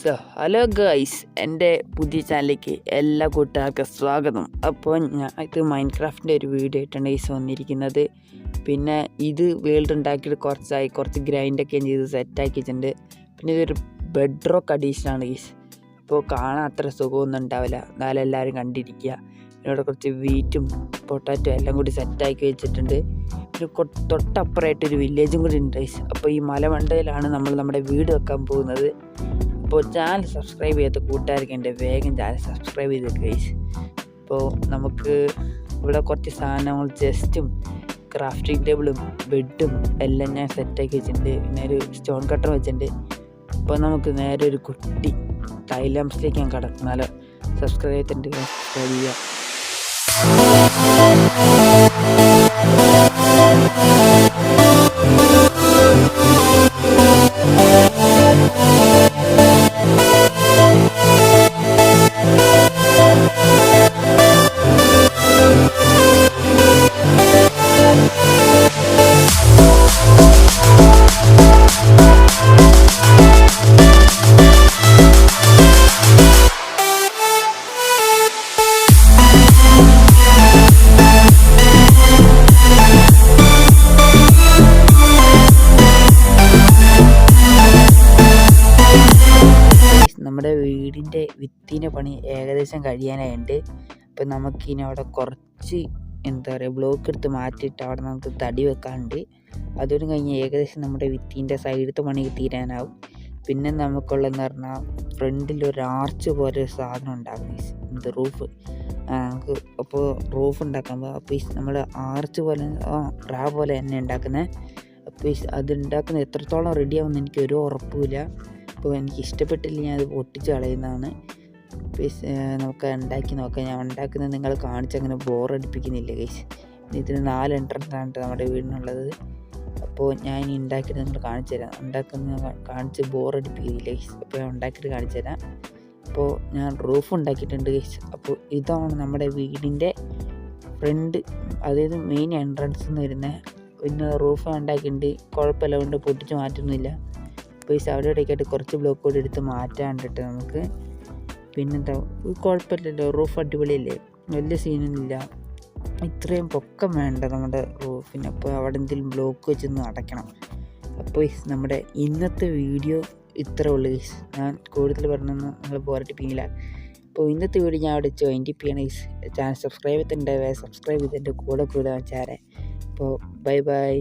Hello guys, എൻ്റെ പുതിയ ചാനലിലേക്ക് എല്ലാ കൂട്ടുകാർക്കും സ്വാഗതം. അപ്പോൾ ഇത് മൈൻക്രാഫ്റ്റിൻ്റെ ഒരു വീഡിയോ ആയിട്ടാണ് ഗൈസ് വന്നിരിക്കുന്നത്. പിന്നെ ഇത് വേൾഡ് ഉണ്ടാക്കിയിട്ട് കുറച്ച് ഗ്രൈൻഡൊക്കെ ചെയ്ത് സെറ്റാക്കി വെച്ചിട്ടുണ്ട്. പിന്നെ ഇതൊരു ബെഡ് റോക്ക് അഡീഷനാണ് ഗൈസ്. അപ്പോൾ കാണാൻ അത്ര സുഖമൊന്നും ഉണ്ടാവില്ല, എന്നാലും എല്ലാവരും കണ്ടിരിക്കുക. ഇവിടെ കുറച്ച് വീറ്റും പൊട്ടാറ്റോ എല്ലാം കൂടി സെറ്റാക്കി വെച്ചിട്ടുണ്ട്. പിന്നെ തൊട്ടപ്പുറമായിട്ടൊരു വില്ലേജും കൂടി ഉണ്ട് ഗൈസ്. അപ്പോൾ ഈ മലമണ്ടയിലാണ് നമ്മൾ നമ്മുടെ വീട് വെക്കാൻ പോകുന്നത്. അപ്പോൾ ചാനൽ സബ്സ്ക്രൈബ് ചെയ്യാത്ത കൂട്ടുകാർക്ക് എൻ്റെ വേഗം ചാനൽ സബ്സ്ക്രൈബ് ചെയ്ത് ഗൈസ്. അപ്പോൾ നമുക്ക് ഇവിടെ കുറച്ച് സാധനങ്ങൾ ചെസ്റ്റും ക്രാഫ്റ്റിംഗ് ടേബിളും ബെഡും എല്ലാം ഞാൻ സെറ്റാക്കി വെച്ചിട്ടുണ്ട്. പിന്നെ ഒരു സ്റ്റോൺ കട്ടർ വെച്ചിട്ടുണ്ട്. അപ്പോൾ നമുക്ക് നേരെ ഒരു കുട്ടി ടൈലാംസിലേക്ക് ഞാൻ കടക്കുന്നാലോ. സബ്സ്ക്രൈബ് ചെയ്തിട്ടുണ്ട്, സബ്സ്ക്രൈബ് ചെയ്യുക. നമ്മുടെ വീടിൻ്റെ ഭിത്തിൻ്റെ പണി ഏകദേശം കഴിയാനായിട്ടുണ്ട്. അപ്പം നമുക്കിനി അവിടെ കുറച്ച് ബ്ലോക്ക് എടുത്ത് മാറ്റിയിട്ട് അവിടെ നമുക്ക് തടി വെക്കാനുണ്ട്. അതൊരു കഴിഞ്ഞ് ഏകദേശം നമ്മുടെ ഭിത്തിൻ്റെ സൈഡത്തെ പണി തീരാനാവും. പിന്നെ നമുക്കുള്ളതെന്ന് പറഞ്ഞാൽ ഫ്രണ്ടിൽ ഒരു ആർച്ച് പോലെ ഒരു സാധനം ഉണ്ടാക്കും, റൂഫ്. നമുക്ക് അപ്പോൾ റൂഫ് ഉണ്ടാക്കുമ്പോൾ അപ്പോൾ നമ്മൾ ആർച്ച് പോലെ റാ പോലെ തന്നെ ഉണ്ടാക്കുന്നത്. അപ്പോൾ അത് ഉണ്ടാക്കുന്നത് എത്രത്തോളം റെഡിയാവുമെന്ന് എനിക്ക് ഒരു ഉറപ്പുമില്ല. അപ്പോൾ എനിക്ക് ഇഷ്ടപ്പെട്ടില്ല, ഞാൻ അത് പൊട്ടിച്ച് കളയുന്നതാണ്. നമുക്ക് ഉണ്ടാക്കി നോക്കാം. ഞാൻ ഉണ്ടാക്കുന്നത് നിങ്ങൾ കാണിച്ചങ്ങനെ ബോറടിപ്പിക്കുന്നില്ല ഗൈസ്. ഇതിന് 4 എൻട്രൻസ് ആണ് നമ്മുടെ വീടിനുള്ളത്. അപ്പോൾ ഞാൻ ഇനി ഉണ്ടാക്കിയിട്ട് നിങ്ങൾ കാണിച്ചു തരാം. ഉണ്ടാക്കുന്ന കാണിച്ച് ബോറടിപ്പിക്കുന്നില്ല ഗൈസ്. അപ്പോൾ ഞാൻ ഉണ്ടാക്കിയിട്ട് കാണിച്ചു തരാം. അപ്പോൾ ഞാൻ റൂഫ് ഉണ്ടാക്കിയിട്ടുണ്ട് ഗൈസ്. അപ്പോൾ ഇതാണ് നമ്മുടെ വീടിൻ്റെ ഫ്രണ്ട്, അതായത് മെയിൻ എൻട്രൻസ് എന്ന് വരുന്നത്. പിന്നെ റൂഫ് ഉണ്ടാക്കിയിട്ടുണ്ട്, കുഴപ്പമില്ല, കൊണ്ട് പൊട്ടിച്ച് മാറ്റുന്നില്ല. അപ്പോൾ അവിടെ ഇവിടേക്കായിട്ട് കുറച്ച് ബ്ലോക്ക് കൂടി എടുത്ത് മാറ്റാണ്ടിട്ട് നമുക്ക്. പിന്നെന്താ, കുഴപ്പമില്ലല്ലോ, റൂഫ് അടിപൊളിയല്ലേ, വലിയ സീനൊന്നുമില്ല. ഇത്രയും പൊക്കം വേണ്ട നമ്മുടെ റൂഫിന്. അപ്പോൾ അവിടെ എന്തെങ്കിലും ബ്ലോക്ക് വെച്ചൊന്ന് അടയ്ക്കണം. അപ്പോൾ നമ്മുടെ ഇന്നത്തെ വീഡിയോ ഇത്രേ ഉള്ളൂ ഗൈസ്. ഞാൻ കൂടുതൽ പറഞ്ഞൊന്നും നിങ്ങൾ ബോറടിപ്പിക്കില്ല. അപ്പോൾ ഇന്നത്തെ വീഡിയോ ഞാൻ അവിടെ ജോയിൻ ചെയ്യണം ഗൈസ്. ചാനൽ സബ്സ്ക്രൈബ് ചെയ്തിട്ടുണ്ടാവേ, സബ്സ്ക്രൈബ് ചെയ്തിട്ട് കൂടെ വെച്ചാരെ. അപ്പോൾ ബൈ.